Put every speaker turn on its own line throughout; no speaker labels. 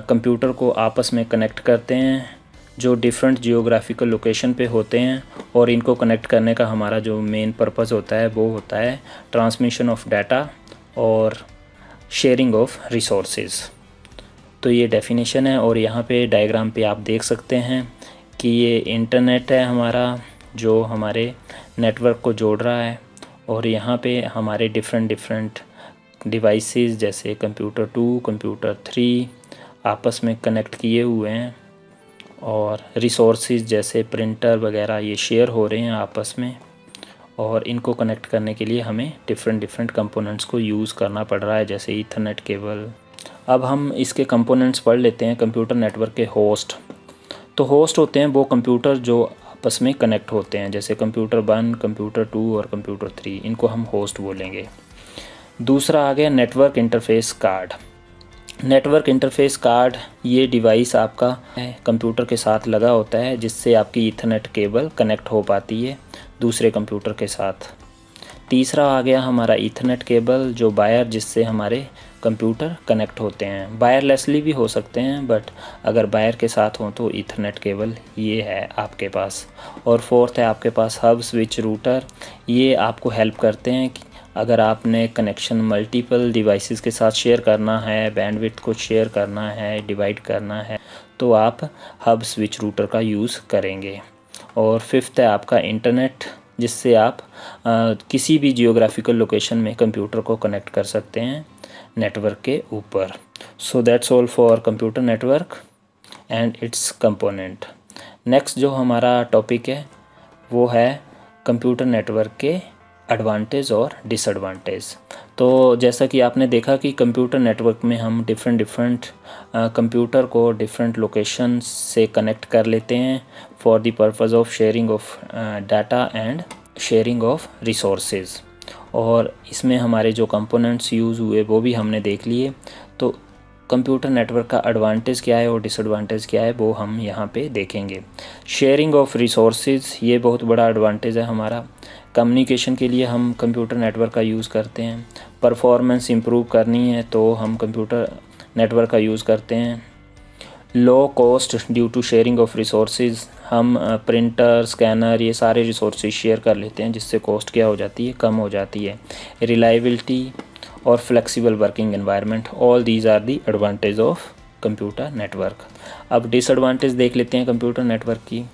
Computer को आपस में कनेक्ट करते हैं जो डिफरेंट जियोग्राफिकल लोकेशन पे होते हैं, और इनको कनेक्ट करने का हमारा जो मेन पर्पस होता है वो होता है ट्रांसमिशन ऑफ डाटा और शेयरिंग ऑफ रिसोर्सेज। तो ये डेफिनेशन है, और यहाँ पे डायग्राम पे आप देख सकते हैं कि ये इंटरनेट है हमारा जो हमारे नेटवर्क को जोड़ रहा है, और यहाँ पे हमारे डिफरेंट डिवाइसेस जैसे कंप्यूटर 2, कंप्यूटर 3 आपस में कनेक्ट किए हुए हैं, और रिसोर्सेज जैसे प्रिंटर वगैरह ये शेयर हो रहे हैं आपस में, और इनको कनेक्ट करने के लिए हमें डिफरेंट कंपोनेंट्स को यूज़ करना पड़ रहा है जैसे ईथरनेट केबल। अब हम इसके कंपोनेंट्स पढ़ लेते हैं। कंप्यूटर नेटवर्क के होस्ट। तो होस्ट होते हैं वो कंप्यूटर जो आपस में कनेक्ट होते हैं, जैसे कंप्यूटर 1, कंप्यूटर 2 और कंप्यूटर 3, इनको हम होस्ट बोलेंगे। दूसरा आ गया network interface card. Network interface card ये डिवाइस आपका कंप्यूटर के साथ लगा होता है जिससे आपकी ईथरनेट केबल कनेक्ट हो पाती है दूसरे कंप्यूटर के साथ। तीसरा आ गया हमारा ईथरनेट केबल जो वायर जिससे हमारे कंप्यूटर कनेक्ट होते हैं। वायरलेसली भी हो सकते हैं, बट अगर वायर के साथ हो तो ईथरनेट केबल ये है आपके पास। और फोर्थ है आपके पास हब स्विच रूटर। ये आपको हेल्प करते हैं कि अगर आपने कनेक्शन मल्टीपल डिवाइसेस के साथ शेयर करना है, बैंडविड्थ को शेयर करना है, डिवाइड करना है, तो आप हब स्विच रूटर का यूज़ करेंगे। और फिफ्थ है आपका इंटरनेट, जिससे आप किसी भी जियोग्राफिकल लोकेशन में कंप्यूटर को कनेक्ट कर सकते हैं नेटवर्क के ऊपर। So that's all for computer network and it's component. Next जो हमारा टॉपिक है वो है कंप्यूटर नेटवर्क के एडवांटेज और डिसएडवांटेज। तो जैसा कि आपने देखा कि कंप्यूटर नेटवर्क में हम डिफरेंट कंप्यूटर को डिफरेंट लोकेशन से कनेक्ट कर लेते हैं for the purpose of sharing of data and sharing of resources. और इसमें हमारे जो कंपोनेंट्स यूज़ हुए वो भी हमने देख लिए। तो कंप्यूटर नेटवर्क का एडवांटेज क्या है और डिसएडवांटेज क्या है वो हम यहाँ पे देखेंगे। शेयरिंग ऑफ रिसोर्सेज ये बहुत बड़ा एडवांटेज है हमारा। कम्युनिकेशन के लिए हम कंप्यूटर नेटवर्क का यूज़ करते हैं। परफॉर्मेंस इम्प्रूव करनी है तो हम कंप्यूटर नेटवर्क का यूज़ करते हैं। Low cost due to sharing of resources, हम प्रिंटर, स्कैनर ये सारे रिसोर्सेज शेयर कर लेते हैं जिससे कॉस्ट क्या हो जाती है, कम हो जाती है। रिलायबिलिटी और flexible working environment, all these are the advantage of computer network. अब डिसएडवांटेज देख लेते हैं कंप्यूटर नेटवर्क की।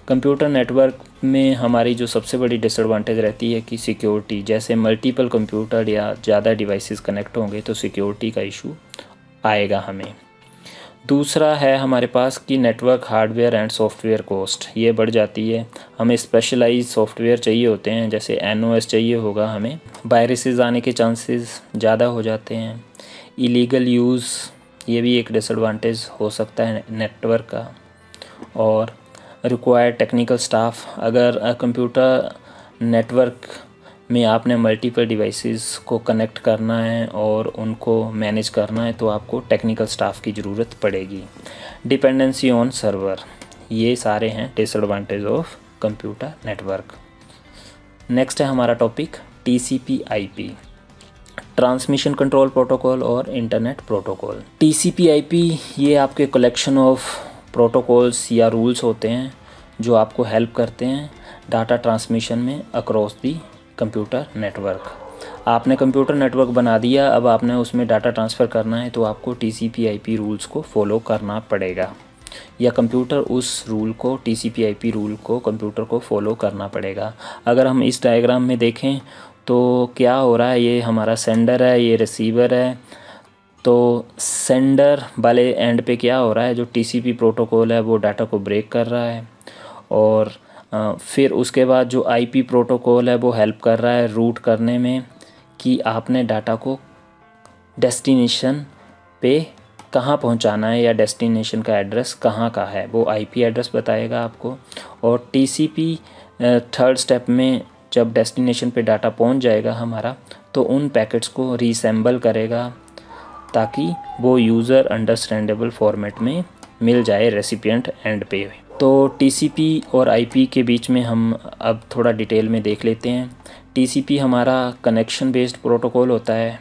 कंप्यूटर नेटवर्क में हमारी जो सबसे बड़ी डिसएडवांटेज रहती है कि सिक्योरिटी, जैसे मल्टीपल कंप्यूटर या ज़्यादा डिवाइसेस कनेक्ट होंगे तो सिक्योरिटी का इशू आएगा हमें। दूसरा है हमारे पास कि network hardware and software cost ये बढ़ जाती है। हमें स्पेशलाइज सॉफ्टवेयर चाहिए होते हैं, जैसे NOS चाहिए होगा हमें, वायरसेस आने के चांसेस ज़्यादा हो जाते हैं। इलीगल यूज़ ये भी एक डिसएडवांटेज हो सकता है नेटवर्क का। और रिक्वायर्ड टेक्निकल स्टाफ, अगर कंप्यूटर नेटवर्क में आपने मल्टीपल डिवाइसेस को कनेक्ट करना है और उनको मैनेज करना है तो आपको टेक्निकल स्टाफ की ज़रूरत पड़ेगी। डिपेंडेंसी ऑन सर्वर, ये सारे हैं disadvantage of computer network. Next है हमारा topic TCP/IP, transmission control protocol और इंटरनेट प्रोटोकॉल। TCP/IP ये आपके कलेक्शन ऑफ प्रोटोकॉल्स या रूल्स होते हैं जो आपको हेल्प करते हैं डाटा ट्रांसमिशन में अक्रॉस दी कंप्यूटर नेटवर्क। आपने कंप्यूटर नेटवर्क बना दिया, अब आपने उसमें डाटा ट्रांसफ़र करना है तो आपको TCP/IP रूल्स को फॉलो करना पड़ेगा, या कंप्यूटर उस रूल को TCP/IP रूल को कंप्यूटर को फॉलो करना पड़ेगा। अगर हम इस डायग्राम में देखें तो क्या हो रहा है, ये हमारा सेंडर है, ये रिसीवर है। तो सेंडर वाले एंड पे क्या हो रहा है, जो TCP प्रोटोकॉल है वो डाटा को ब्रेक कर रहा है, और फिर उसके बाद जो IP प्रोटोकॉल है वो हेल्प कर रहा है रूट करने में कि आपने डाटा को डेस्टिनेशन पे कहाँ पहुंचाना है, या डेस्टिनेशन का एड्रेस कहाँ का है वो IP एड्रेस बताएगा आपको। और TCP थर्ड स्टेप में जब डेस्टिनेशन पे डाटा पहुंच जाएगा हमारा तो उन पैकेट्स को रीअसेंबल करेगा ताकि वो यूज़र अंडरस्टैंडेबल फॉर्मेट में मिल जाए रेसिपिएंट एंड पे। तो TCP और IP के बीच में हम अब थोड़ा डिटेल में देख लेते हैं। TCP हमारा कनेक्शन बेस्ड प्रोटोकॉल होता है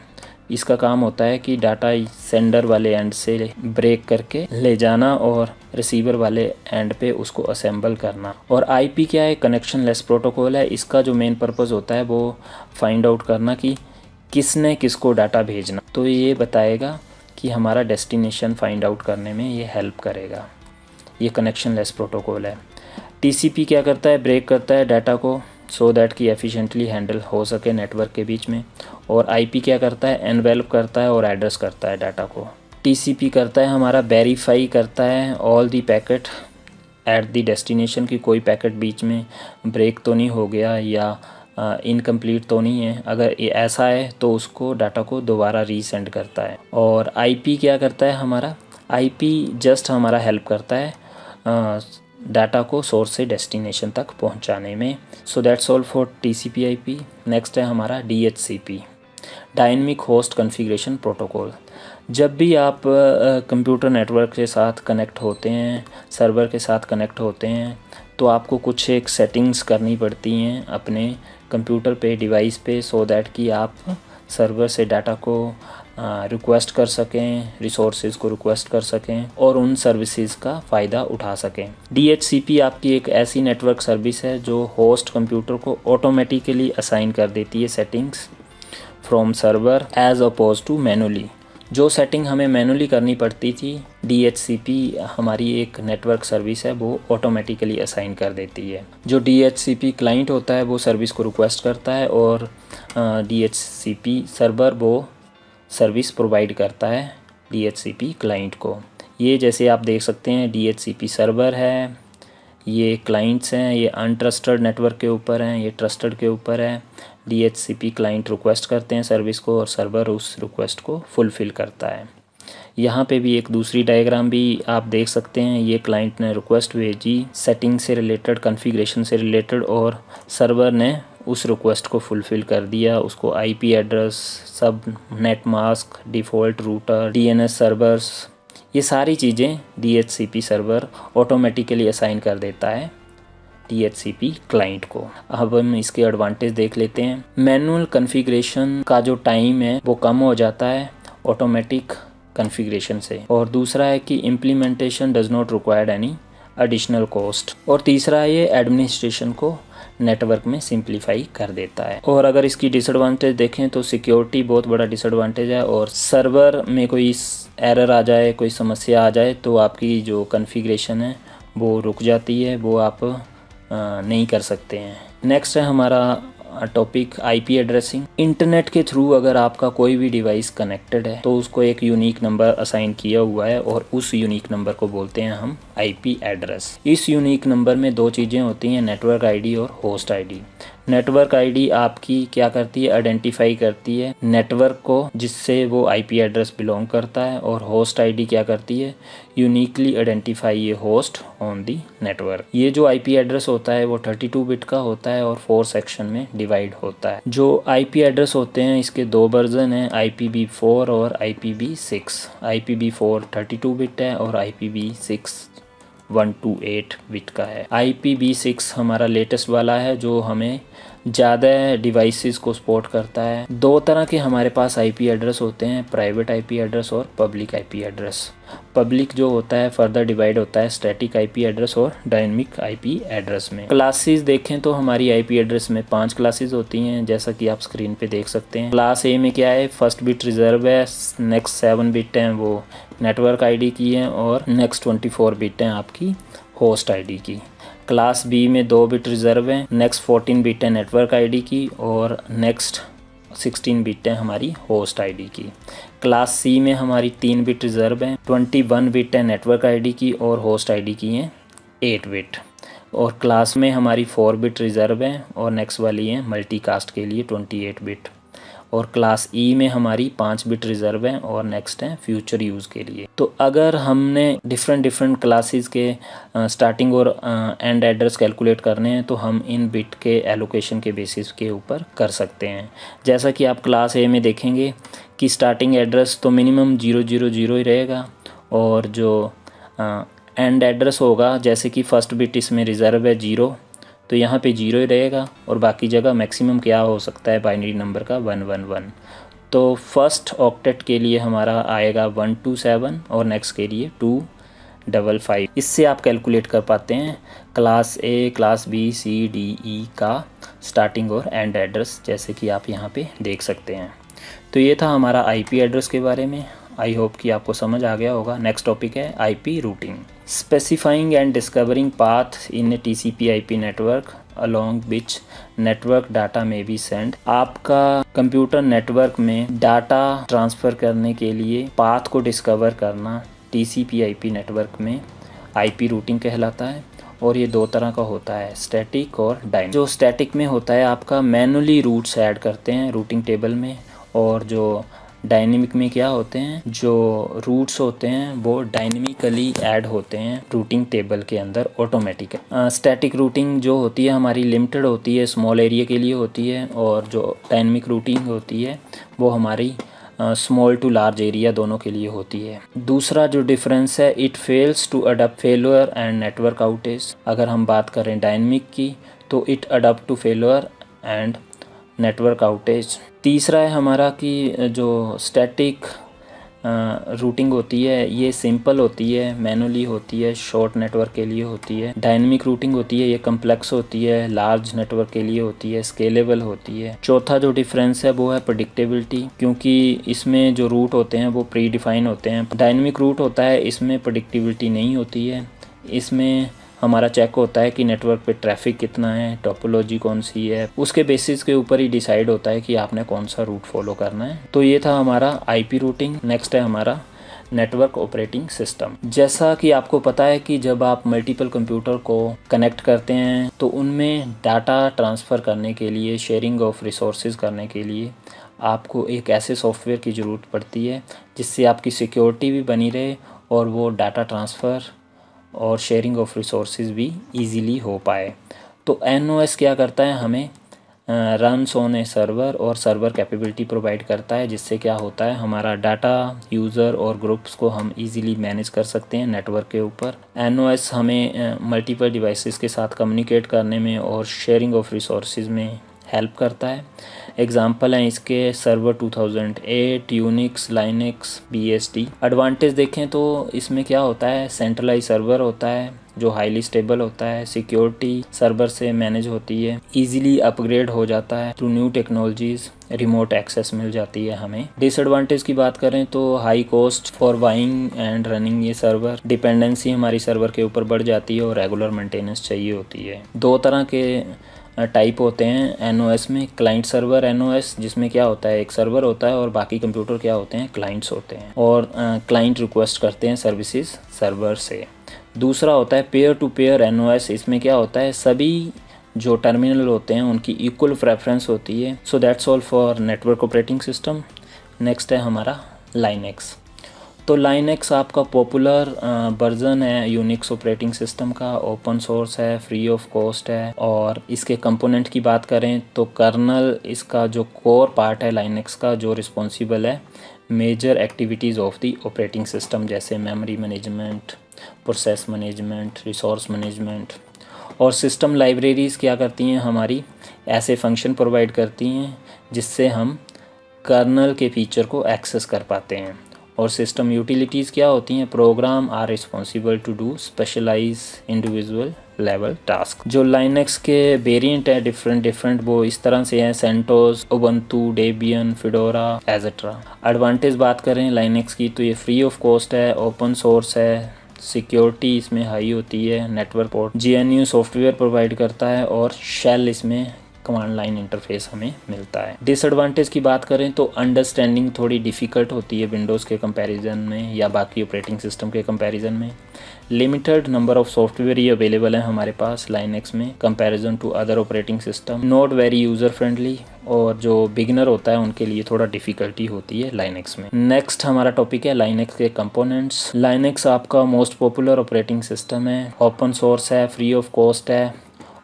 इसका काम होता है कि डाटा सेंडर वाले एंड से ब्रेक करके ले जाना और रिसीवर वाले एंड पे उसको असेंबल करना। और आईपी क्या है, कनेक्शन लेस प्रोटोकॉल है। इसका जो मेन पर्पस होता है वो फाइंड आउट करना कि किसने किसको डाटा भेजना, तो ये बताएगा कि हमारा डेस्टिनेशन फाइंड आउट करने में ये हेल्प करेगा। ये कनेक्शन लेस प्रोटोकॉल है। टीसीपी क्या करता है, ब्रेक करता है डाटा को सो दैट कि एफिशिएंटली हैंडल हो सके नेटवर्क के बीच में। और आईपी क्या करता है, एनवेल्प करता है और एड्रेस करता है डाटा को। टीसीपी करता है हमारा वेरीफाई करता है all the packet at the destination, की कोई पैकेट बीच में ब्रेक तो नहीं हो गया या इनकम्प्लीट तो नहीं है। अगर ये ऐसा है तो उसको डाटा को दोबारा रीसेंड करता है। और आईपी क्या करता है हमारा, आईपी जस्ट हमारा हेल्प करता है डाटा को सोर्स से डेस्टिनेशन तक पहुंचाने में। So that's all for TCP IP. Next है हमारा DHCP, dynamic host configuration protocol. जब भी आप कंप्यूटर नेटवर्क के साथ कनेक्ट होते हैं, सर्वर के साथ कनेक्ट होते हैं, तो आपको कुछ एक सेटिंग्स करनी पड़ती हैं अपने कंप्यूटर पे, डिवाइस पे, सो दैट कि आप सर्वर से डाटा को रिक्वेस्ट कर सकें, रिसोर्सेज को रिक्वेस्ट कर सकें और उन सर्विसेज का फ़ायदा उठा सकें। डीएचसीपी आपकी एक ऐसी नेटवर्क सर्विस है जो होस्ट कंप्यूटर को ऑटोमेटिकली असाइन कर देती है settings from server as opposed to manually. जो सेटिंग हमें मैनुअली करनी पड़ती थी, डीएचसीपी हमारी एक नेटवर्क सर्विस है वो ऑटोमेटिकली असाइन कर देती है। जो डीएचसीपी क्लाइंट होता है वो सर्विस को रिक्वेस्ट करता है और डीएचसीपी सर्वर वो सर्विस प्रोवाइड करता है डीएचसीपी क्लाइंट को। ये जैसे आप देख सकते हैं डीएचसीपी सर्वर है, ये क्लाइंट्स हैं, ये अनट्रस्टेड नेटवर्क के ऊपर हैं, ये ट्रस्टेड के ऊपर है। डीएचसीपी क्लाइंट रिक्वेस्ट करते हैं सर्विस को और सर्वर उस रिक्वेस्ट को फुलफ़िल करता है। यहाँ पे भी एक दूसरी डायग्राम भी आप देख सकते हैं। ये क्लाइंट ने रिक्वेस्ट भेजी सेटिंग से रिलेटेड, कॉन्फ़िगरेशन से रिलेटेड, और सर्वर ने उस रिक्वेस्ट को फुलफ़िल कर दिया। उसको आईपी एड्रेस, सब net mask, default router, DNS servers, ये सारी चीज़ें डीएचसीपी सर्वर ऑटोमेटिकली असाइन कर देता है डीएचसीपी क्लाइंट को। अब हम इसके एडवांटेज देख लेते हैं। मैनुअल कॉन्फ़िगरेशन का जो टाइम है वो कम हो जाता है ऑटोमेटिक कॉन्फ़िगरेशन से। और दूसरा है कि implementation does not required any additional cost. और तीसरा है ये एडमिनिस्ट्रेशन को नेटवर्क में सिंप्लीफाई कर देता है। और अगर इसकी डिसएडवांटेज देखें तो सिक्योरिटी बहुत बड़ा डिसएडवांटेज है। और सर्वर में कोई एरर आ जाए, कोई समस्या आ जाए तो आपकी जो कॉन्फ़िगरेशन है वो रुक जाती है, वो आप नहीं कर सकते हैं। नेक्स्ट है हमारा टॉपिक आईपी एड्रेसिंग। इंटरनेट के थ्रू अगर आपका कोई भी डिवाइस कनेक्टेड है तो उसको एक यूनिक नंबर असाइन किया हुआ है और उस यूनिक नंबर को बोलते हैं हम आईपी एड्रेस। इस यूनिक नंबर में दो चीज़ें होती हैं, नेटवर्क आईडी और होस्ट आईडी। नेटवर्क आईडी आपकी क्या करती है, आइडेंटिफाई करती है नेटवर्क को जिससे वो आईपी एड्रेस बिलोंग करता है। और होस्ट आईडी क्या करती है, यूनिकली आइडेंटिफाई ये होस्ट ऑन दी नेटवर्क। ये जो आईपी एड्रेस होता है वो 32 बिट का होता है और 4 सेक्शन में डिवाइड होता है। जो आईपी एड्रेस होते हैं इसके दो वर्जन हैं, IPv4 और IPv6। IPv4 32 बिट है और IPv6 128 बिट का है। IPv6 हमारा लेटेस्ट वाला है जो हमें ज़्यादा डिवाइसेस को सपोर्ट करता है। दो तरह के हमारे पास आईपी एड्रेस होते हैं, प्राइवेट आईपी एड्रेस और पब्लिक आईपी एड्रेस। पब्लिक जो होता है फर्दर डिवाइड होता है स्टैटिक आईपी एड्रेस और डायनेमिक आईपी एड्रेस में। क्लासेस देखें तो हमारी आईपी एड्रेस में 5 क्लासेस होती हैं जैसा कि आप स्क्रीन पे देख सकते हैं। क्लास ए में क्या है, फर्स्ट बिट रिजर्व है, नेक्स्ट 7 बिट हैं वो नेटवर्क आईडी की हैं और नेक्स्ट 24 बिट हैं आपकी होस्ट आईडी की। क्लास बी में 2 बिट रिजर्व है, नेक्स्ट 14 बिट है नेटवर्क आईडी की और नेक्स्ट 16 बिट है हमारी होस्ट आईडी की। क्लास सी में हमारी 3 बिट रिजर्व है, 21 बिट है नेटवर्क आईडी की और होस्ट आईडी की है 8 बिट। और क्लास में हमारी 4 बिट रिजर्व है और नेक्स्ट वाली है मल्टीकास्ट के लिए 28 बिट। और क्लास ई में हमारी 5 बिट रिजर्व है और नेक्स्ट है फ्यूचर यूज़ के लिए। तो अगर हमने डिफरेंट क्लासेस के स्टार्टिंग और एंड एड्रेस कैलकुलेट करने हैं तो हम इन बिट के एलोकेशन के बेसिस के ऊपर कर सकते हैं। जैसा कि आप क्लास ए में देखेंगे कि स्टार्टिंग एड्रेस तो मिनिमम 000 ही रहेगा और जो एंड एड्रेस होगा जैसे कि फर्स्ट बिट इसमें रिजर्व है 0 तो यहाँ पे 0 ही रहेगा और बाकी जगह मैक्सिमम क्या हो सकता है बाइनरी नंबर का 111। तो फर्स्ट ऑक्टेट के लिए हमारा आएगा 127 और नेक्स्ट के लिए 255। इससे आप कैलकुलेट कर पाते हैं class A, class B, C, D, E का स्टार्टिंग और एंड एड्रेस, जैसे कि आप यहाँ पे देख सकते हैं। तो ये था हमारा आईपी एड्रेस के बारे में। आई होप कि आपको समझ आ गया होगा। नेक्स्ट टॉपिक है IP routing. Specifying and discovering path in A TCP IP network along which network data में बी सेंड। आपका कंप्यूटर नेटवर्क में डाटा ट्रांसफ़र करने के लिए पाथ को डिस्कवर करना टीसीपी आईपी नेटवर्क में आईपी रूटिंग कहलाता है। और ये दो तरह का होता है, स्टैटिक और डायनेमिक। जो स्टैटिक में होता है आपका मैनुअली रूट्स ऐड करते हैं रूटिंग टेबल में, और जो डायनेमिक में क्या होते हैं, जो रूट्स होते हैं वो डायनेमिकली ऐड होते हैं रूटिंग टेबल के अंदर ऑटोमेटिक। स्टैटिक रूटिंग जो होती है हमारी लिमिटेड होती है, स्मॉल एरिया के लिए होती है, और जो डायनेमिक रूटिंग होती है वो हमारी स्मॉल टू लार्ज एरिया दोनों के लिए होती है। दूसरा जो डिफरेंस है, it fails to adopt failure and network outage. अगर हम बात करें डायनेमिक की तो it adopt to failure and network outage. तीसरा है हमारा कि जो स्टैटिक रूटिंग होती है ये सिंपल होती है, मैनुअली होती है, शॉर्ट नेटवर्क के लिए होती है। डायनेमिक रूटिंग होती है ये कम्प्लेक्स होती है, लार्ज नेटवर्क के लिए होती है, स्केलेबल होती है। चौथा जो डिफरेंस है वो है प्रेडिक्टेबिलिटी, क्योंकि इसमें जो रूट होते हैं वो प्री डिफाइन होते हैं। डायनेमिक रूट होता है, इसमें प्रेडिक्टेबिलिटी नहीं होती है। इसमें हमारा चेक होता है कि नेटवर्क पे ट्रैफिक कितना है, टोपोलॉजी कौन सी है, उसके बेसिस के ऊपर ही डिसाइड होता है कि आपने कौन सा रूट फॉलो करना है। तो ये था हमारा आईपी रूटिंग। नेक्स्ट है हमारा नेटवर्क ऑपरेटिंग सिस्टम। जैसा कि आपको पता है कि जब आप मल्टीपल कंप्यूटर को कनेक्ट करते हैं तो उनमें डाटा ट्रांसफ़र करने के लिए, शेयरिंग ऑफ रिसोर्सेज करने के लिए आपको एक ऐसे सॉफ्टवेयर की ज़रूरत पड़ती है जिससे आपकी सिक्योरिटी भी बनी रहे और वो डाटा ट्रांसफ़र और शेयरिंग ऑफ रिसोर्सेज भी इजीली हो पाए। तो एनओएस क्या करता है, हमें रन्स ऑन ए सर्वर और सर्वर कैपेबिलिटी प्रोवाइड करता है, जिससे क्या होता है हमारा डाटा, यूज़र और ग्रुप्स को हम इजीली मैनेज कर सकते हैं नेटवर्क के ऊपर। एनओएस हमें मल्टीपल डिवाइसेस के साथ कम्युनिकेट करने में और शेयरिंग ऑफ रिसोर्सेज में हेल्प करता है। एग्जाम्पल हैं इसके server 2008, Unix, Linux, BSD. Advantage देखें तो इसमें क्या होता है, सेंट्रलाइज सर्वर होता है जो हाईली स्टेबल होता है, सिक्योरिटी सर्वर से मैनेज होती है, इजीली अपग्रेड हो जाता है through new technologies, remote access मिल जाती है हमें। डिसएडवांटेज की बात करें तो high cost for buying and running ये सर्वर, डिपेंडेंसी हमारी सर्वर के ऊपर बढ़ जाती है और रेगुलर मेंटेनेंस चाहिए होती है। दो तरह के टाइप होते हैं एनओएस में, क्लाइंट सर्वर एनओएस, जिसमें क्या होता है एक सर्वर होता है और बाकी कंप्यूटर क्या होते हैं, क्लाइंट्स होते हैं, और क्लाइंट रिक्वेस्ट करते हैं सर्विसेज सर्वर से। दूसरा होता है पेयर टू पेयर एनओएस। इसमें क्या होता है सभी जो टर्मिनल होते हैं उनकी इक्वल प्रेफरेंस होती है। So that's all for network operating system. Next है हमारा लाइनक्स। तो लाइनक्स आपका पॉपुलर वर्जन है यूनिक्स ऑपरेटिंग सिस्टम का, ओपन सोर्स है, फ्री ऑफ कॉस्ट है। और इसके कंपोनेंट की बात करें तो कर्नल इसका जो कोर पार्ट है लाइनक्स का, जो रिस्पॉन्सिबल है major activities of the operating system, जैसे memory management, process management, resource management. और सिस्टम लाइब्रेरीज़ क्या करती हैं, हमारी ऐसे फंक्शन प्रोवाइड करती हैं जिससे हम कर्नल के फीचर को एक्सेस कर पाते हैं। और सिस्टम यूटिलिटीज़ क्या होती हैं, program are responsible to do specialize individual level task. जो लाइनक्स के वेरिएंट है डिफरेंट वो इस तरह से हैं, CentOS, Ubuntu, Debian, Fedora etcetera. Advantage बात करें लाइनक्स की तो ये फ्री ऑफ कॉस्ट है, ओपन सोर्स है, सिक्योरिटी इसमें हाई होती है, network port GNU software provide करता है, और शेल इसमें कमांड लाइन इंटरफेस हमें मिलता है। डिसएडवांटेज की बात करें तो अंडरस्टैंडिंग थोड़ी डिफ़िकल्ट होती है विंडोज़ के कंपैरिजन में या बाकी ऑपरेटिंग सिस्टम के कंपैरिजन में। लिमिटेड नंबर ऑफ सॉफ्टवेयर ही अवेलेबल है हमारे पास लाइनक्स में comparison to other operating system. Not very user friendly, और जो बिगिनर होता है उनके लिए थोड़ा डिफ़िकल्टी होती है लाइनक्स में। नेक्स्ट हमारा टॉपिक है लाइनक्स के कंपोनेंट्स। लाइनक्स आपका मोस्ट पॉपुलर ऑपरेटिंग सिस्टम है, ओपन सोर्स है, फ्री ऑफ कॉस्ट है,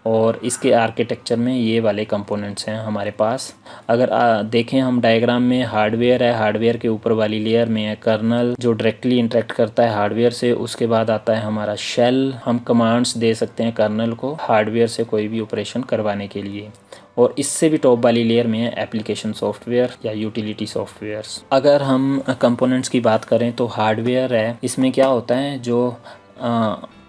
और इसके आर्किटेक्चर में ये वाले कंपोनेंट्स हैं हमारे पास। अगर देखें हम डायग्राम में, हार्डवेयर है, हार्डवेयर के ऊपर वाली लेयर में है कर्नल जो डायरेक्टली इंटरेक्ट करता है हार्डवेयर से। उसके बाद आता है हमारा शेल, हम कमांड्स दे सकते हैं कर्नल को हार्डवेयर से कोई भी ऑपरेशन करवाने के लिए। और इससे भी टॉप वाली लेयर में है एप्लीकेशन सॉफ्टवेयर या यूटिलिटी सॉफ्टवेयर्स। अगर हम कंपोनेंट्स की बात करें तो हार्डवेयर है, इसमें क्या होता है जो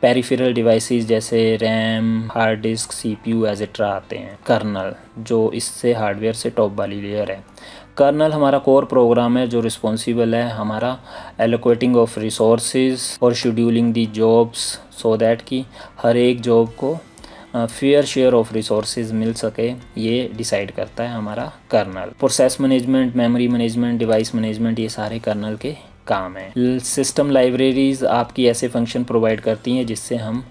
पेरिफेरल डिवाइसेस जैसे रैम, हार्ड डिस्क, सीपीयू एजेट्रा आते हैं। कर्नल जो इससे हार्डवेयर से टॉप वाली लेयर है। कर्नल हमारा कोर प्रोग्राम है जो रिस्पॉन्सिबल है हमारा एलोकेटिंग ऑफ रिसोर्सेज और scheduling the jobs so that कि हर एक जॉब को फेयर शेयर ऑफ रिसोर्सेज मिल सके, ये डिसाइड करता है हमारा kernel. Process management, memory management, device management, ये सारे कर्नल के काम है। सिस्टम लाइब्रेरीज आपकी ऐसे फंक्शन प्रोवाइड करती हैं जिससे हम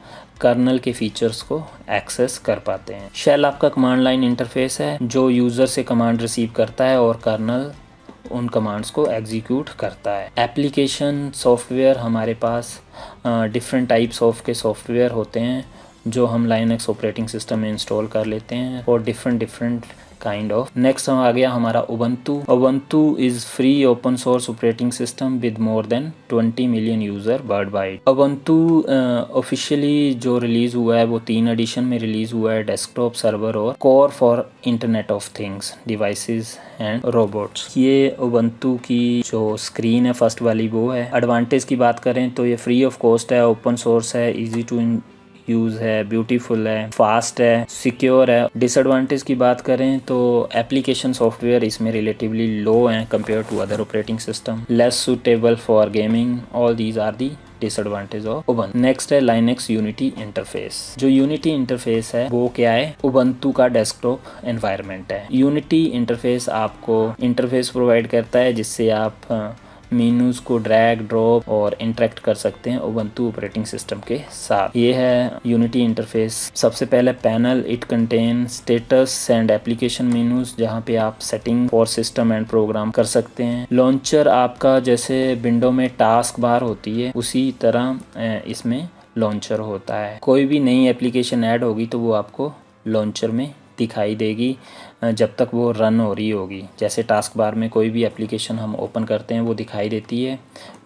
कर्नल के फीचर्स को एक्सेस कर पाते हैं। शेल आपका कमांड लाइन इंटरफेस है जो यूज़र से कमांड रिसीव करता है और कर्नल उन कमांड्स को एग्जीक्यूट करता है। एप्लीकेशन सॉफ्टवेयर हमारे पास डिफरेंट टाइप्स ऑफ के सॉफ्टवेयर होते हैं जो हम लाइनक्स ऑपरेटिंग सिस्टम में इंस्टॉल कर लेते हैं और डिफरेंट काइंड ऑफ। नेक्स्ट आ गया हमारा Ubuntu. Ubuntu is free open source operating system with more than 20 million user world wide. Ubuntu officially जो रिलीज़ हुआ है वो 3 एडिशन में रिलीज़ हुआ है, डेस्कटॉप, सर्वर और core for internet of things, devices and robots. ये उबंटू की जो स्क्रीन है फर्स्ट वाली वो है। एडवांटेज की बात करें तो ये फ्री ऑफ कॉस्ट है, ओपन सोर्स है, ईजी टू यूज़ है, ब्यूटीफुल है, फास्ट है, सिक्योर है। डिसएडवांटेज की बात करें तो एप्लीकेशन सॉफ्टवेयर इसमें रिलेटिवली लो हैं compare to other operating system, less suitable for gaming. All these are the disadvantage of Ubuntu. Next है लाइनक्स यूनिटी इंटरफेस। जो यूनिटी इंटरफेस है वो क्या है, उबंटू का डेस्कटॉप एनवायरनमेंट है। यूनिटी इंटरफेस आपको इंटरफेस प्रोवाइड करता है जिससे आप मेनूज को ड्रैग, ड्रॉप और इंटरेक्ट कर सकते हैं उबंटू ऑपरेटिंग सिस्टम के साथ। ये है यूनिटी इंटरफेस। सबसे पहले panel, it contain status and application menus जहाँ पे आप setting for system and program कर सकते हैं। लॉन्चर आपका जैसे विंडो में टास्क बार होती है उसी तरह इसमें लॉन्चर होता है। कोई भी नई एप्लीकेशन ऐड होगी तो वो आपको लॉन्चर में दिखाई देगी जब तक वो रन हो रही होगी। जैसे टास्क बार में कोई भी एप्लीकेशन हम ओपन करते हैं वो दिखाई देती है,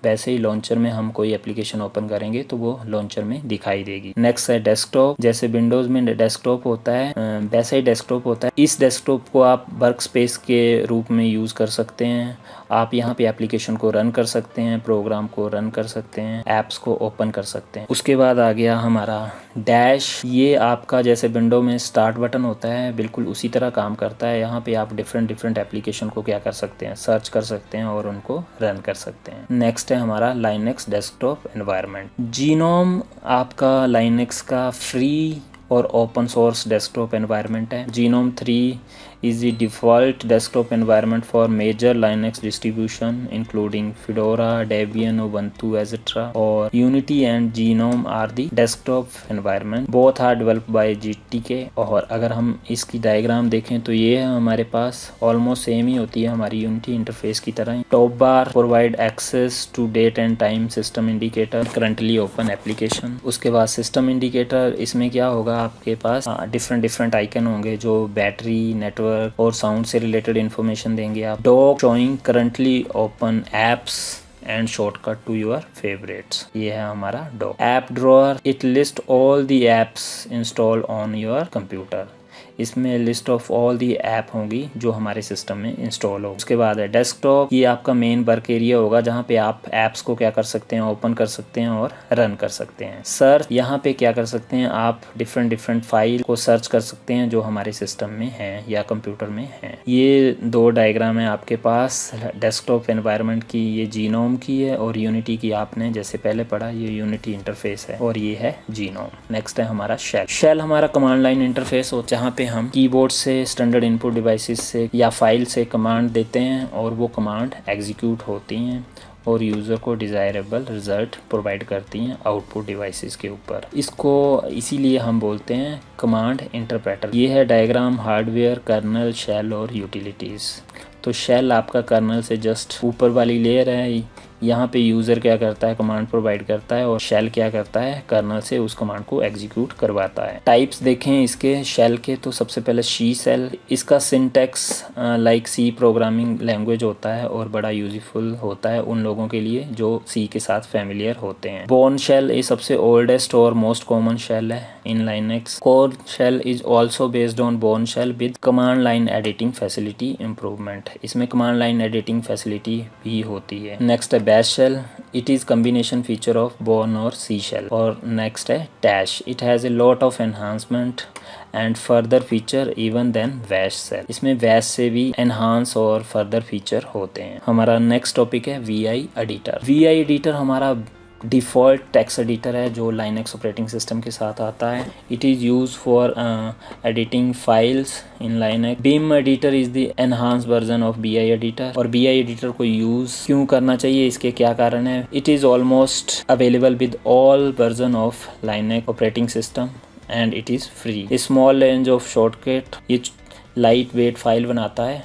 वैसे ही लॉन्चर में हम कोई एप्लीकेशन ओपन करेंगे तो वो लॉन्चर में दिखाई देगी। नेक्स्ट है डेस्कटॉप। जैसे विंडोज़ में डेस्कटॉप होता है वैसे ही डेस्कटॉप होता है। इस डेस्कटॉप को आप वर्क स्पेस के रूप में यूज़ कर सकते हैं। आप यहाँ पे एप्लीकेशन को रन कर सकते हैं, प्रोग्राम को रन कर सकते हैं, ऐप्स को ओपन कर सकते हैं। उसके बाद आ गया हमारा डैश। ये आपका जैसे विंडो में स्टार्ट बटन होता है बिल्कुल उसी तरह काम करता है। यहाँ पे आप डिफरेंट एप्लीकेशन को क्या कर सकते हैं, सर्च कर सकते हैं और उनको रन कर सकते हैं। नेक्स्ट है हमारा लाइनक्स डेस्कटॉप एनवायरनमेंट। जीनोम आपका लाइनक्स का फ्री और ओपन सोर्स डेस्कटॉप एनवायरनमेंट है। Genome 3 is the default desktop environment for major Linux distribution including Fedora, Debian, Ubuntu, etc. or Unity and GNOME are the desktop environment. Both are developed by GTK। और अगर हम इसकी diagram देखें तो ये है हमारे पास ऑलमोस्ट सेम ही होती है हमारी यूनिटी इंटरफेस की तरह। Top bar provide access to date and time, system indicator, currently open application. उसके बाद सिस्टम इंडिकेटर, इसमें क्या होगा आपके पास डिफरेंट आइकन होंगे जो बैटरी, नेटवर्क और साउंड से रिलेटेड इंफॉर्मेशन देंगे। आप dock showing currently open apps and shortcut to your favourites. ये है हमारा dock. App drawer, it list all the apps install on your computer. इसमें list of all the app होंगी जो हमारे सिस्टम में इंस्टॉल हो। उसके बाद है डेस्कटॉप। ये आपका मेन वर्क एरिया होगा जहाँ पे आप ऐप्स को क्या कर सकते हैं, ओपन कर सकते हैं और रन कर सकते हैं। सर्च, यहाँ पे क्या कर सकते हैं आप डिफरेंट फाइल को सर्च कर सकते हैं जो हमारे सिस्टम में हैं या कंप्यूटर में हैं। ये 2 डायग्राम है आपके पास डेस्कटॉप एनवायरनमेंट की। ये जीनोम की है और यूनिटी की आपने जैसे पहले पढ़ा, ये यूनिटी इंटरफेस है और ये है जीनोम। नेक्स्ट है हमारा शेल। शेल हमारा कमांड लाइन इंटरफेस हो जहाँ पे हम कीबोर्ड से, स्टैंडर्ड इनपुट डिवाइसेस से या फाइल से कमांड देते हैं और वो कमांड एग्जीक्यूट होती हैं और यूज़र को डिज़ायरेबल रिज़ल्ट प्रोवाइड करती हैं आउटपुट डिवाइसेस के ऊपर। इसको इसीलिए हम बोलते हैं कमांड इंटरप्रेटर। ये है डायग्राम हार्डवेयर, कर्नल, शेल और यूटिलिटीज़। तो शेल आपका कर्नल से जस्ट ऊपर वाली लेयर है। यहाँ पे यूज़र क्या करता है, कमांड प्रोवाइड करता है और शेल क्या करता है, कर्नल से उस कमांड को एग्जीक्यूट करवाता है। टाइप्स देखें इसके शेल के तो सबसे पहले शी शेल। इसका syntax like C programming language होता है और बड़ा यूजफुल होता है उन लोगों के लिए जो सी के साथ फेमिलियर होते हैं। बोर्न शेल ये सबसे ओल्डेस्ट और मोस्ट कॉमन शेल है in Linux. Core shell is also based on Bourne shell with command line editing facility improvement. इसमें command line editing facility भी होती है. Next है bash shell. It is combination feature of Bourne और C shell. और next है dash. It has a lot of enhancement and further feature even than bash shell. इसमें bash से भी enhance और further feature होते हैं. हमारा next topic है VI editor. VI editor हमारा डिफ़ॉल्ट टेक्स्ट एडिटर है जो लाइनक्स ऑपरेटिंग सिस्टम के साथ आता है. It is use for editing files in Linux. Beam editor is the enhance version of BI editor. और BI एडिटर को यूज़ क्यों करना चाहिए, इसके क्या कारण है? It is almost available with all version of Linux operating system and it is free. Small range of shortcut, ये लाइट वेट फाइल बनाता है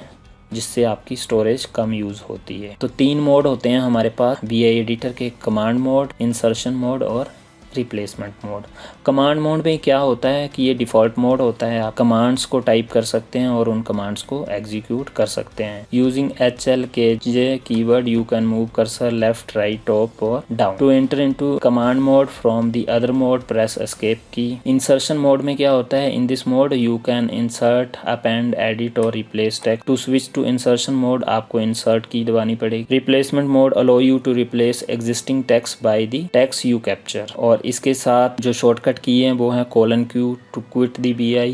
जिससे आपकी स्टोरेज कम यूज़ होती है. तो 3 मोड होते हैं हमारे पास BI एडिटर के, कमांड मोड, इंसर्शन मोड और रिप्लेसमेंट मोड. कमांड मोड में क्या होता है कि ये डिफ़ॉल्ट मोड होता है. आप कमांड्स को टाइप कर सकते हैं और उन कमांड्स को एग्जीक्यूट कर सकते हैं. Using HLKJ keyword you can move cursor left, right, top और down. To enter into command mode from the other mode press escape key. Insertion mode में क्या होता है? In this mode you can insert, append, edit और replace text. To switch to insertion mode आपको insert key दबानी पड़ेगी. Replacement mode allow you to replace existing text by the text you capture. और इसके साथ जो शॉर्टकट की हैं वो है :Q to quit the BI,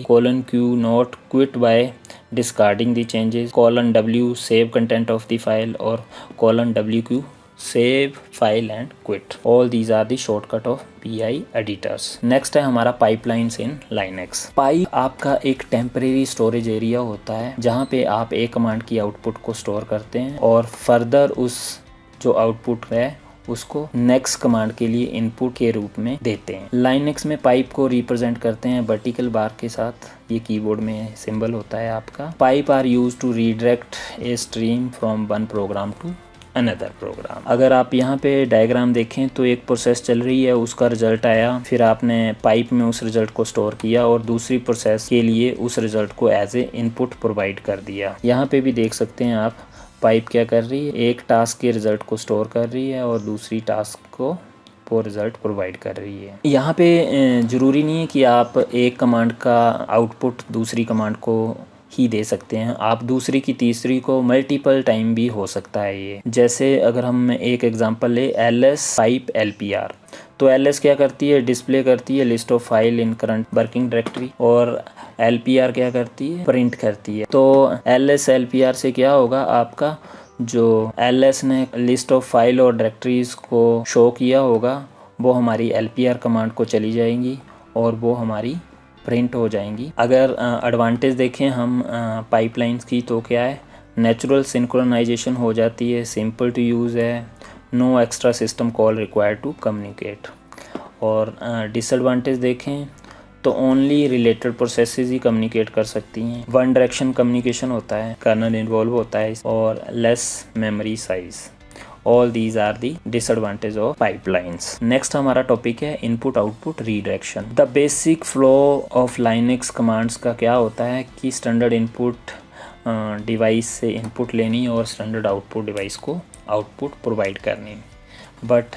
:Q not quit by discarding the changes, :W save content of the file और :WQ save file and quit. All these are the shortcut of BI editors. Next है हमारा pipelines इन Linux. Pipe आपका एक temporary storage area होता है जहाँ पे आप एक कमांड की आउटपुट को स्टोर करते हैं और फर्दर उस जो आउटपुट है उसको नेक्स्ट कमांड के लिए इनपुट के रूप में देते हैं. लाइनक्स में पाइप को रिप्रेजेंट करते हैं वर्टिकल बार के साथ. ये कीबोर्ड में सिंबल होता है आपका. Pipe are use to redirect a stream from one program to another program. अगर आप यहाँ पे डायग्राम देखें तो एक प्रोसेस चल रही है, उसका रिजल्ट आया, फिर आपने पाइप में उस रिजल्ट को स्टोर किया और दूसरी प्रोसेस के लिए उस रिजल्ट को एज ए इनपुट प्रोवाइड कर दिया. यहाँ पे भी देख सकते हैं आप पाइप क्या कर रही है, एक टास्क के रिजल्ट को स्टोर कर रही है और दूसरी टास्क को वो रिजल्ट प्रोवाइड कर रही है. यहाँ पे ज़रूरी नहीं है कि आप एक कमांड का आउटपुट दूसरी कमांड को ही दे सकते हैं. आप दूसरी की तीसरी को मल्टीपल टाइम भी हो सकता है ये. जैसे अगर हम एक एग्जांपल ले ls पाइप LPR, तो ls क्या करती है? डिस्प्ले करती है list of file in current working directory और LPR क्या करती है? प्रिंट करती है. तो ls LPR से क्या होगा, आपका जो ls ने लिस्ट ऑफ फाइल और डायरेक्टरीज को शो किया होगा वो हमारी LPR कमांड को चली जाएंगी और वो हमारी प्रिंट हो जाएंगी. अगर एडवांटेज देखें हम पाइपलाइंस की तो क्या है? नेचुरल सिंक्रोनाइजेशन हो जाती है, सिंपल टू यूज़ है, no extra system call required to communicate. और डिसएडवांटेज देखें तो ओनली रिलेटेड प्रोसेसेस ही कम्युनिकेट कर सकती हैं. वन डायरेक्शन कम्युनिकेशन होता है, कर्नल इन्वॉल्व होता है और less memory size. All these are the disadvantage of pipelines. Next हमारा टॉपिक है input output redirection. The basic flow of Linux commands का क्या होता है कि स्टैंडर्ड इनपुट डिवाइस से इनपुट लेनी और स्टैंडर्ड आउटपुट डिवाइस को आउटपुट प्रोवाइड करनी. बट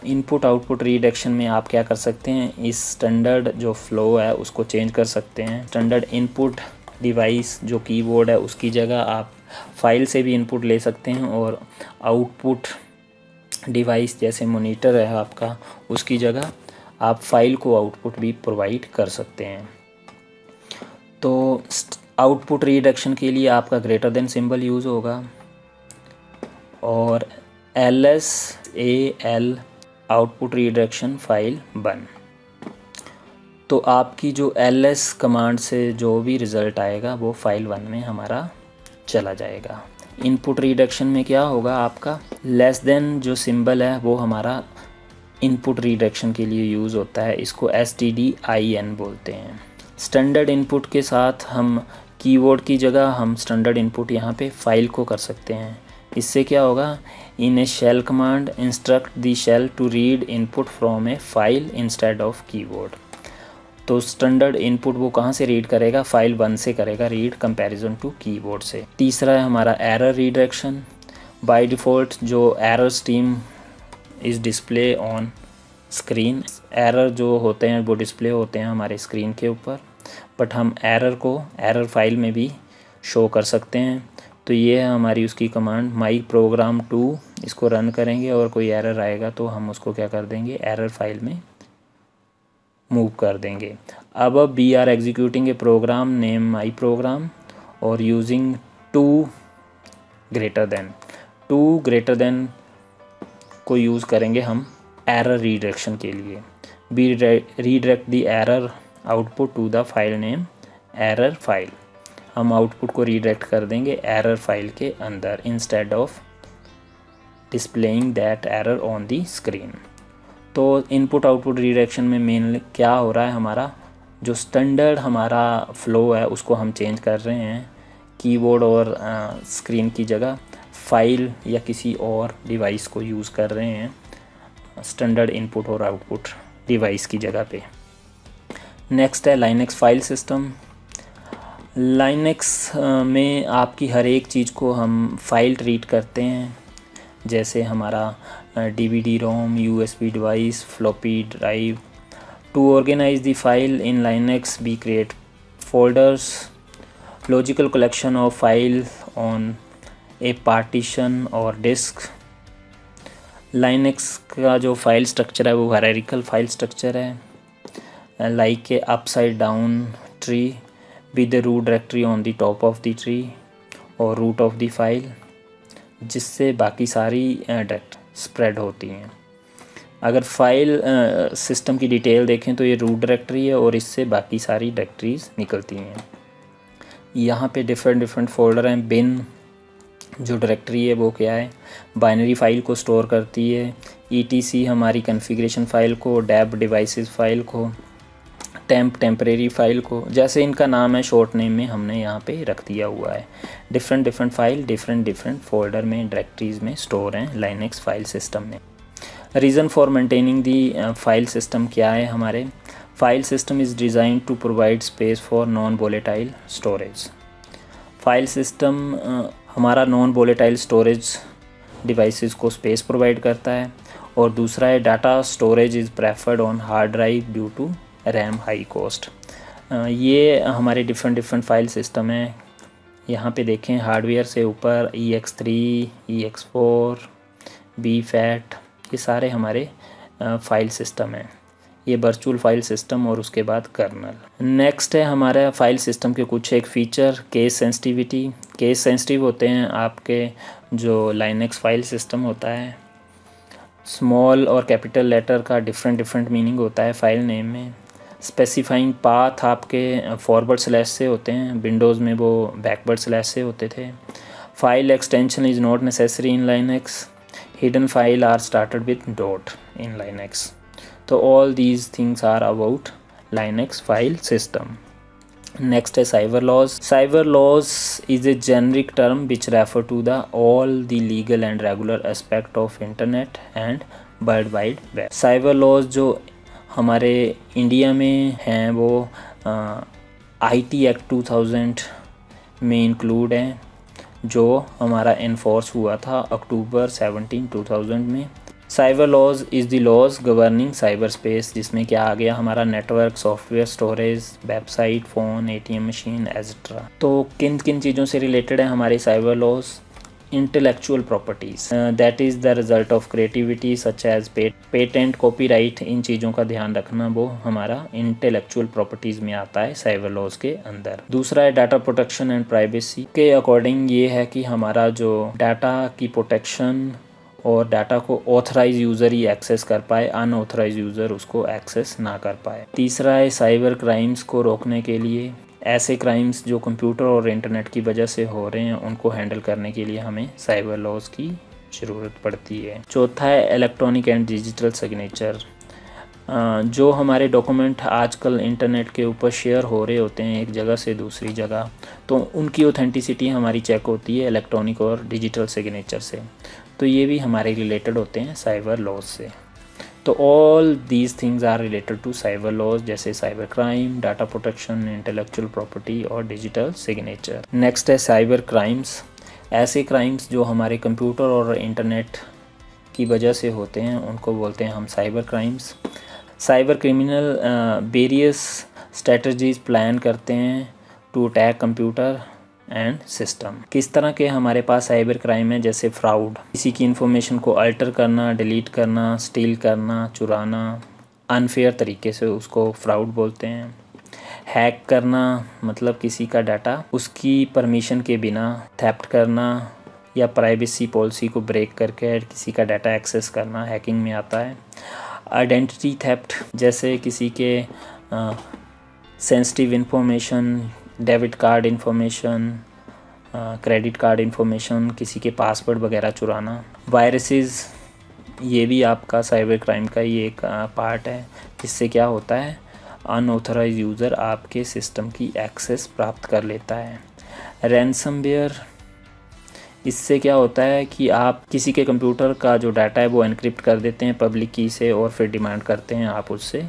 इनपुट आउटपुट रीडायरेक्शन में आप क्या कर सकते हैं, इस स्टैंडर्ड जो फ्लो है उसको चेंज कर सकते हैं. स्टैंडर्ड इनपुट डिवाइस जो कीबोर्ड है उसकी जगह आप फाइल से भी इनपुट ले सकते हैं और आउटपुट डिवाइस जैसे मॉनिटर है आपका उसकी जगह आप फाइल को आउटपुट भी प्रोवाइड कर सकते हैं. तो आउटपुट रीडायरेक्शन के लिए आपका ग्रेटर देन सिंबल यूज़ होगा और LSAL आउटपुट रीडायरेक्शन फाइल 1. तो आपकी जो ls कमांड से जो भी रिज़ल्ट आएगा वो फाइल 1 में हमारा चला जाएगा. इनपुट रीडायरेक्शन में क्या होगा, आपका लेस देन जो सिंबल है वो हमारा इनपुट रीडायरेक्शन के लिए यूज़ होता है. इसको STDIN बोलते हैं. स्टैंडर्ड इनपुट के साथ हम कीवर्ड की जगह हम स्टैंडर्ड इनपुट यहाँ पे फाइल को कर सकते हैं. इससे क्या होगा, in a shell command instruct the shell to read input from a file instead of keyword. तो स्टैंडर्ड इनपुट वो कहाँ से रीड करेगा, फाइल 1 से करेगा रीड कंपैरिजन टू कीबोर्ड से. तीसरा है हमारा एरर रीडायरेक्शन. बाय डिफ़ॉल्ट जो error stream is display on screen error जो होते हैं वो डिस्प्ले होते हैं हमारे स्क्रीन के ऊपर, बट हम एरर को एरर फाइल में भी शो कर सकते हैं। तो ये है हमारी उसकी कमांड माई प्रोग्राम 2। इसको रन करेंगे और कोई एरर आएगा तो हम उसको क्या कर देंगे, एरर फाइल में मूव कर देंगे। अब we are executing a program name my program और यूजिंग टू ग्रेटर देन को यूज़ करेंगे हम एरर रीडायरेक्शन के लिए। We redirect the error output to the file name error file. हम आउटपुट को रीडायरेक्ट कर देंगे एरर फाइल के अंदर instead of displaying that error on the screen. तो इनपुट आउटपुट रीडायरेक्शन में मेनली क्या हो रहा है, हमारा जो स्टैंडर्ड हमारा फ़्लो है उसको हम चेंज कर रहे हैं। कीबोर्ड और स्क्रीन की जगह फाइल या किसी और डिवाइस को यूज़ कर रहे हैं स्टैंडर्ड इनपुट और आउटपुट डिवाइस की जगह पे। नेक्स्ट है लाइनक्स फाइल सिस्टम। लाइनक्स में आपकी हर एक चीज़ को हम फाइल ट्रीट करते हैं, जैसे हमारा DVD ROM, USB device, floppy drive. To organize the file in Linux we create folders, logical collection of file on a partition और डिस्क। लाइनक्स का जो फाइल स्ट्रक्चर है वो हायरार्किकल फाइल स्ट्रक्चर है, like a upside down tree with the root directory on the top of the tree और root of the file, जिससे बाकी सारी डायरेक्ट स्प्रेड होती हैं। अगर फाइल सिस्टम की डिटेल देखें तो ये रूट डायरेक्टरी है और इससे बाकी सारी डायरेक्टरीज निकलती हैं। यहाँ पे डिफरेंट फोल्डर हैं। बिन जो डायरेक्टरी है वो क्या है, बाइनरी फाइल को स्टोर करती है। ETC हमारी कॉन्फ़िगरेशन फ़ाइल को, डेब डिवाइसेस फ़ाइल को, टेम्परेरी फ़ाइल को, जैसे इनका नाम है शॉर्ट नेम में हमने यहाँ पे रख दिया हुआ है। डिफरेंट फाइल डिफरेंट फोल्डर में डायरेक्टरीज़ में स्टोर हैं लाइनक्स फाइल सिस्टम में। Reason for maintaining the file system क्या है, हमारे file system is design to provide space for non volatile storage. File system हमारा नॉन वोलेटाइल स्टोरेज डिवाइसेस को space provide करता है। और दूसरा है data storage is preferred on hard drive due to RAM high cost. ये हमारे different file system हैं। यहाँ पे देखें हार्डवेयर से ऊपर EX3, EX4, BFAT, ये सारे हमारे फाइल सिस्टम हैं। ये वर्चुअल फाइल सिस्टम और उसके बाद कर्नल। नेक्स्ट है हमारा फाइल सिस्टम के कुछ एक feature, case sensitivity. Case sensitive होते हैं आपके जो लाइनक्स फाइल सिस्टम होता है। स्मॉल और कैपिटल लेटर का डिफरेंट मीनिंग होता है फाइल नेम में। स्पेसिफाइंग पाथ आपके फॉरवर्ड स्लैश से होते हैं, विंडोज़ में वो बैकवर्ड स्लैश से होते थे। File extension is not necessary in Linux. Hidden file are started with dot in Linux. तो all these things are about Linux file system. Next है cyber laws. Cyber laws is a generic term which refer to the all the legal and regular aspect of internet and world wide web. Cyber laws जो हमारे India में हैं वो IT act 2000 में include हैं, जो हमारा इन्फोर्स हुआ था अक्टूबर 17, 2000 में। Cyber laws is the laws governing cyber space, जिसमें क्या आ गया हमारा network, software, storage, website, phone, ATM machine etcetera. तो किन किन चीज़ों से रिलेटेड है हमारे cyber laws? Intellectual properties, that is the result of creativity such as patent, copyright, इन चीज़ों का ध्यान रखना वो हमारा इंटेलेक्चुअल प्रॉपर्टीज़ में आता है साइबर लॉज के अंदर। दूसरा है डाटा प्रोटेक्शन एंड प्राइवेसी के अकॉर्डिंग ये है कि हमारा जो डाटा की प्रोटेक्शन और डाटा को ऑथराइज यूज़र ही एक्सेस कर पाए, अनऑथराइज यूज़र उसको एक्सेस ना कर पाए। तीसरा है साइबर क्राइम्स को रोकने के लिए, ऐसे क्राइम्स जो कंप्यूटर और इंटरनेट की वजह से हो रहे हैं उनको हैंडल करने के लिए हमें साइबर लॉज की ज़रूरत पड़ती है। चौथा है इलेक्ट्रॉनिक एंड डिजिटल सिग्नेचर। जो हमारे डॉक्यूमेंट आजकल इंटरनेट के ऊपर शेयर हो रहे होते हैं एक जगह से दूसरी जगह, तो उनकी ऑथेंटिसिटी हमारी चेक होती है इलेक्ट्रॉनिक और डिजिटल सिग्नेचर से। तो ये भी हमारे रिलेटेड होते हैं साइबर लॉज से। तो all these things are related to cyber laws, जैसे cyber crime, data protection, intellectual property और डिजिटल सिग्नेचर। नेक्स्ट है साइबर क्राइम्स। ऐसे क्राइम्स जो हमारे कंप्यूटर और इंटरनेट की वजह से होते हैं उनको बोलते हैं हम cyber crimes. Cyber criminal various strategies plan करते हैं to attack computer and system. किस तरह के हमारे पास साइबर क्राइम है, जैसे फ्रॉड, किसी की इन्फॉर्मेशन को अल्टर करना, डिलीट करना, स्टील करना, चुराना, अनफेयर तरीके से उसको फ्रॉड बोलते हैं। हैक करना मतलब किसी का डाटा उसकी परमिशन के बिना थेफ्ट करना या प्राइवेसी पॉलिसी को ब्रेक करके किसी का डाटा एक्सेस करना हैकिंग में आता है। आइडेंटिटी थेफ्ट जैसे किसी के sensitive information, debit card information, credit card information, किसी के पासवर्ड वगैरह चुराना। वायरसेस, ये भी आपका साइबर क्राइम का ही एक पार्ट है, जिससे क्या होता है अनऑथराइज यूज़र आपके सिस्टम की एक्सेस प्राप्त कर लेता है। रैनसमवेयर, इससे क्या होता है कि आप किसी के कंप्यूटर का जो डाटा है वो एनक्रिप्ट कर देते हैं पब्लिक की से, और फिर डिमांड करते हैं आप उससे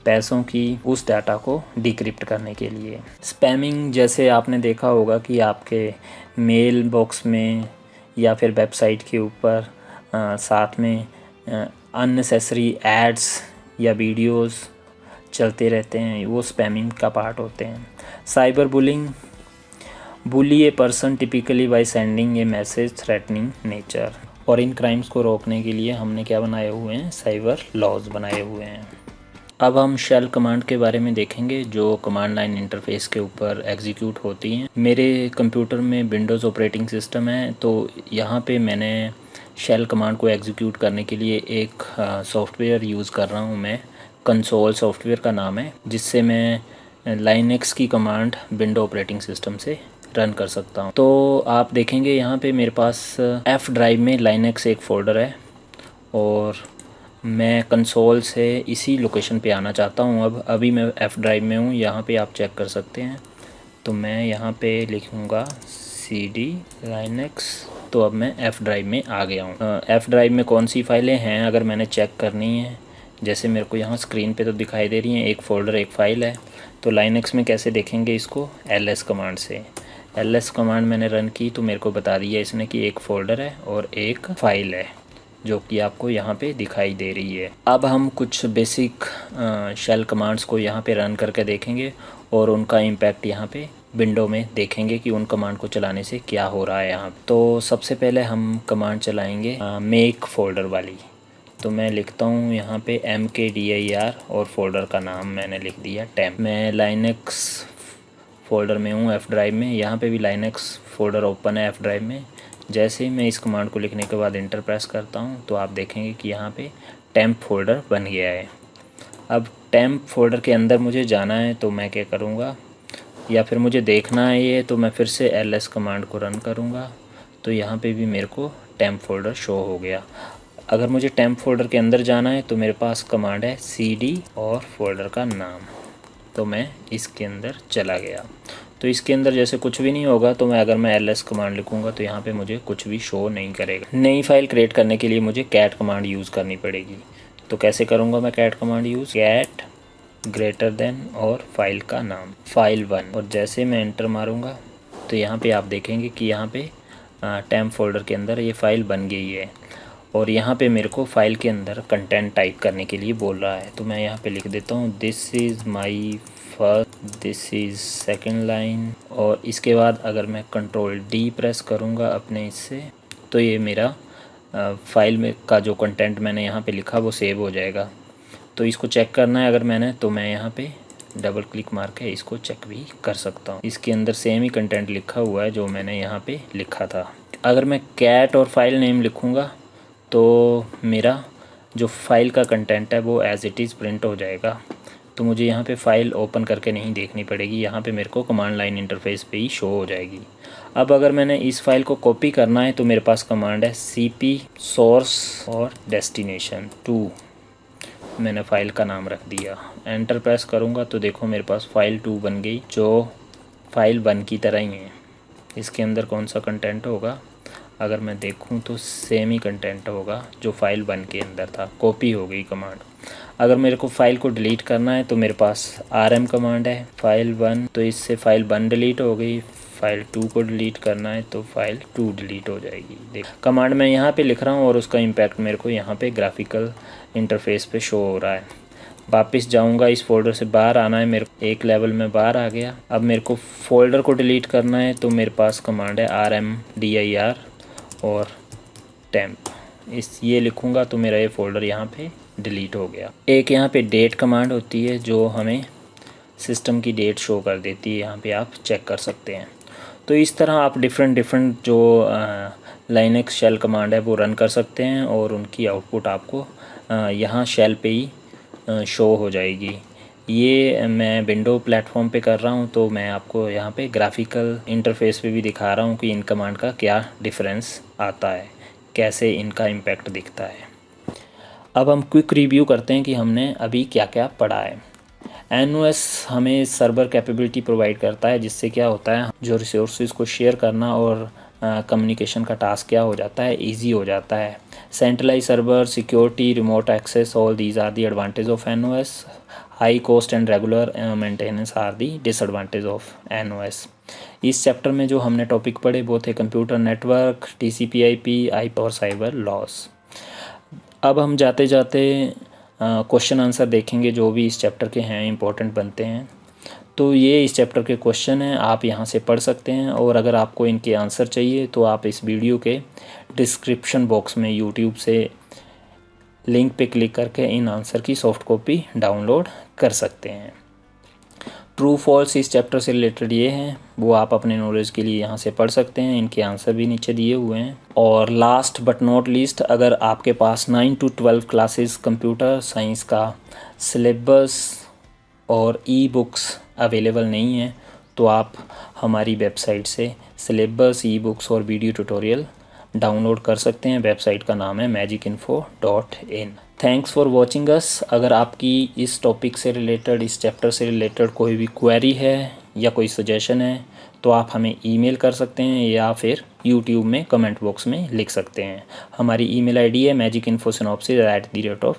पैसों की उस डाटा को डिक्रिप्ट करने के लिए। स्पैमिंग, जैसे आपने देखा होगा कि आपके मेल बॉक्स में या फिर वेबसाइट के ऊपर साथ में अननेसेसरी एड्स या वीडियोस चलते रहते हैं, वो स्पैमिंग का पार्ट होते हैं। Cyber bullying, bully a person typically by sending A message threatening nature. और इन क्राइम्स को रोकने के लिए हमने क्या बनाए हुए हैं, साइबर लॉज बनाए हुए हैं। अब हम शेल कमांड के बारे में देखेंगे, जो कमांड लाइन इंटरफेस के ऊपर एग्जीक्यूट होती हैं। मेरे कंप्यूटर में विंडोज़ ऑपरेटिंग सिस्टम है, तो यहाँ पे मैंने शेल कमांड को एग्जीक्यूट करने के लिए एक सॉफ्टवेयर यूज़ कर रहा हूँ मैं। कंसोल सॉफ्टवेयर का नाम है, जिससे मैं लाइनक्स की कमांड विंडो ऑपरेटिंग सिस्टम से रन कर सकता हूँ। तो आप देखेंगे यहाँ पे मेरे पास एफ ड्राइव में लाइनक्स एक फ़ोल्डर है, और मैं कंसोल से इसी लोकेशन पे आना चाहता हूँ। अब अभी मैं एफ ड्राइव में हूँ, यहाँ पे आप चेक कर सकते हैं। तो मैं यहाँ पे लिखूँगा cd linux, तो अब मैं एफ ड्राइव में आ गया हूँ। एफ ड्राइव में कौन सी फाइलें हैं अगर मैंने चेक करनी है, जैसे मेरे को यहाँ स्क्रीन पे तो दिखाई दे रही हैं, एक फ़ोल्डर एक फ़ाइल है। तो लाइनक्स में कैसे देखेंगे इसको, ls कमांड से। ls कमांड मैंने रन की तो मेरे को बता दिया इसने कि एक फ़ोल्डर है और एक फ़ाइल है, जो कि आपको यहाँ पे दिखाई दे रही है। अब हम कुछ बेसिक शेल कमांड्स को यहाँ पे रन करके देखेंगे, और उनका इम्पैक्ट यहाँ पे विंडो में देखेंगे कि उन कमांड को चलाने से क्या हो रहा है यहाँ। तो सबसे पहले हम कमांड चलाएँगे मेक फ़ोल्डर वाली। तो मैं लिखता हूँ यहाँ पे mkdir, और फोल्डर का नाम मैंने लिख दिया टेम्प। मैं लाइनक्स फ़ोल्डर में हूँ एफ़ ड्राइव में, यहाँ पे भी लाइनक्स फ़ोल्डर ओपन है एफ़ ड्राइव में। जैसे ही मैं इस कमांड को लिखने के बाद इंटर प्रेस करता हूँ, तो आप देखेंगे कि यहाँ पे टेम्प फोल्डर बन गया है। अब टेम्प फोल्डर के अंदर मुझे जाना है, तो मैं क्या करूँगा, या फिर मुझे देखना है ये, तो मैं फिर से ls कमांड को रन करूँगा। तो यहाँ पे भी मेरे को टेम्प फोल्डर शो हो गया। अगर मुझे टेम्प फोल्डर के अंदर जाना है, तो मेरे पास कमांड है cd और फोल्डर का नाम, तो मैं इसके अंदर चला गया। तो इसके अंदर जैसे कुछ भी नहीं होगा, तो अगर मैं ls कमांड लिखूँगा तो यहाँ पे मुझे कुछ भी शो नहीं करेगा। नई फाइल क्रिएट करने के लिए मुझे कैट कमांड यूज़ करनी पड़ेगी। तो कैसे करूँगा मैं cat command use, cat greater than और फाइल का नाम file1, और जैसे मैं एंटर मारूँगा तो यहाँ पे आप देखेंगे कि यहाँ पे टेम्प फोल्डर के अंदर ये फ़ाइल बन गई है, और यहाँ पे मेरे को फ़ाइल के अंदर कंटेंट टाइप करने के लिए बोल रहा है। तो मैं यहाँ पे लिख देता हूँ this is my first, this is second line, और इसके बाद अगर मैं कंट्रोल D प्रेस करूँगा अपने इससे, तो ये मेरा फ़ाइल में का जो कंटेंट मैंने यहाँ पे लिखा वो सेव हो जाएगा। तो इसको चेक करना है अगर मैंने, तो मैं यहाँ पे डबल क्लिक मार के इसको चेक भी कर सकता हूँ। इसके अंदर सेम ही कंटेंट लिखा हुआ है जो मैंने यहाँ पे लिखा था। अगर मैं कैट और फाइल नेम लिखूँगा, तो मेरा जो फ़ाइल का कंटेंट है वो एज़ इट इज़ प्रिंट हो जाएगा। तो मुझे यहाँ पे फ़ाइल ओपन करके नहीं देखनी पड़ेगी, यहाँ पे मेरे को कमांड लाइन इंटरफेस पे ही शो हो जाएगी। अब अगर मैंने इस फ़ाइल को कॉपी करना है, तो मेरे पास कमांड है cp सोर्स और डेस्टिनेशन 2, मैंने फ़ाइल का नाम रख दिया। एंटर प्रेस करूँगा तो देखो मेरे पास फ़ाइल 2 बन गई, जो फ़ाइल 1 की तरह ही है। इसके अंदर कौन सा कंटेंट होगा, अगर मैं देखूं तो सेम ही कंटेंट होगा जो फ़ाइल 1 के अंदर था, कॉपी हो गई कमांड। अगर मेरे को फ़ाइल को डिलीट करना है, तो मेरे पास rm कमांड है फ़ाइल 1, तो इससे फ़ाइल 1 डिलीट हो गई। फ़ाइल 2 को डिलीट करना है तो फ़ाइल 2 डिलीट हो जाएगी। देख कमांड मैं यहाँ पे लिख रहा हूँ, और उसका इम्पैक्ट मेरे को यहाँ पे ग्राफिकल इंटरफेस पे शो हो रहा है। वापस जाऊंगा, इस फोल्डर से बाहर आना है मेरे को, एक लेवल में बाहर आ गया। अब मेरे को फ़ोल्डर को डिलीट करना है तो मेरे पास कमांड है rmdir और temp, ये लिखूंगा तो मेरा ये फ़ोल्डर यहाँ पे डिलीट हो गया। एक यहाँ पे डेट कमांड होती है जो हमें सिस्टम की डेट शो कर देती है, यहाँ पे आप चेक कर सकते हैं। तो इस तरह आप डिफरेंट जो लाइनक्स शेल कमांड है वो रन कर सकते हैं और उनकी आउटपुट आपको यहाँ शेल पे ही शो हो जाएगी। ये मैं विंडो प्लेटफॉर्म पे कर रहा हूँ तो मैं आपको यहाँ पे ग्राफिकल इंटरफेस पे भी दिखा रहा हूँ कि इन कमांड का क्या डिफरेंस आता है, कैसे इनका इम्पैक्ट दिखता है। अब हम क्विक रिव्यू करते हैं कि हमने अभी क्या क्या पढ़ा है। NOS हमें सर्वर कैपेबिलिटी प्रोवाइड करता है, जिससे क्या होता है जो रिसोर्सेज को शेयर करना और कम्युनिकेशन का टास्क क्या हो जाता है, इजी हो जाता है। Centralize server, security, remote access, all these are the advantage of NOS। High cost and regular maintenance are the disadvantage of NOS। इस चैप्टर में जो हमने टॉपिक पढ़े वो थे कंप्यूटर नेटवर्क, TCP/IP, IP और साइबर लॉस। अब हम जाते जाते क्वेश्चन आंसर देखेंगे जो भी इस चैप्टर के हैं, इंपॉर्टेंट बनते हैं। तो ये इस चैप्टर के क्वेश्चन हैं, आप यहाँ से पढ़ सकते हैं। और अगर आपको इनके आंसर चाहिए तो आप इस वीडियो के डिस्क्रिप्शन बॉक्स में यूट्यूब से लिंक पे क्लिक करके इन आंसर की सॉफ्ट कॉपी डाउनलोड कर सकते हैं। ट्रू फॉल्स इस चैप्टर से रिलेटेड ये हैं, वो आप अपने नॉलेज के लिए यहाँ से पढ़ सकते हैं, इनके आंसर भी नीचे दिए हुए हैं। और लास्ट बट नॉट लीस्ट, अगर आपके पास 9 to 12 क्लासेस कंप्यूटर साइंस का सिलेबस और ई-बुक्स अवेलेबल नहीं है तो आप हमारी वेबसाइट से सिलेबस, ई-बुक्स और वीडियो ट्यूटोरियल डाउनलोड कर सकते हैं। वेबसाइट का नाम है magicinfo.in। Thanks for watching us. अगर आपकी इस टॉपिक से रिलेटेड, इस चैप्टर से रिलेटेड कोई भी क्वेरी है या कोई सजेशन है तो आप हमें ईमेल कर सकते हैं या फिर यूट्यूब में कमेंट बॉक्स में लिख सकते हैं। हमारी ईमेल आईडी है magicinfosynopsis@gmail.com।